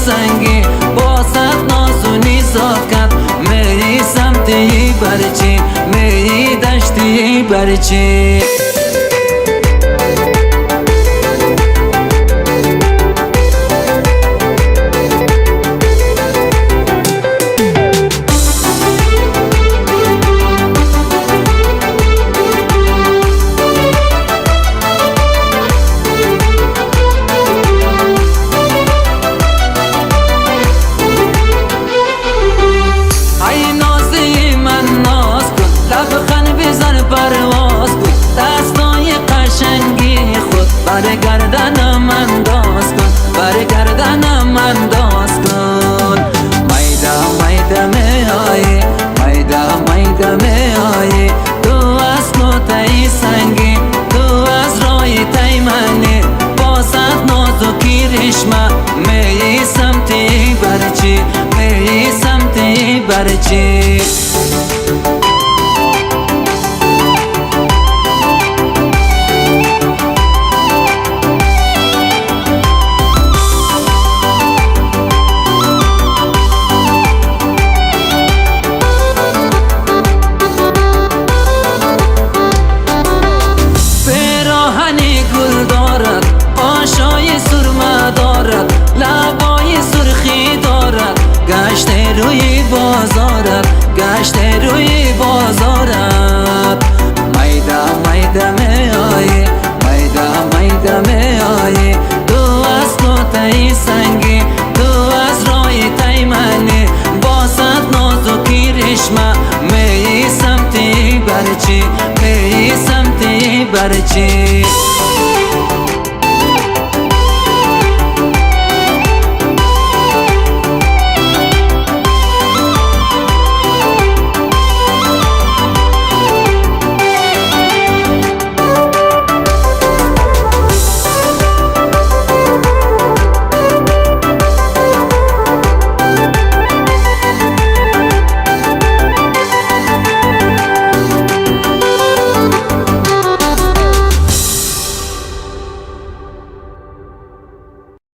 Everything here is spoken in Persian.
سنگی باست نازونی زاکت میری سمتی برچی میری دشتی برچی پرواز کن دستای قشنگی خود بر گردن من داز کن بر گردن من داز کن میده میده میایی میده میده میایی تو از نوتای سنگی تو از رای تیمنی باست نازکی رشمه میری سمتی برچی میری سمتی برچی لبای سرخی دارد گشت روی بازارت گشت روی بازارت میده میده میایی میده میده میایی تو از نوتای سنگی تو از رای تیمنی باست نازکی رشمه میری سمتی برچی میری سمتی برچی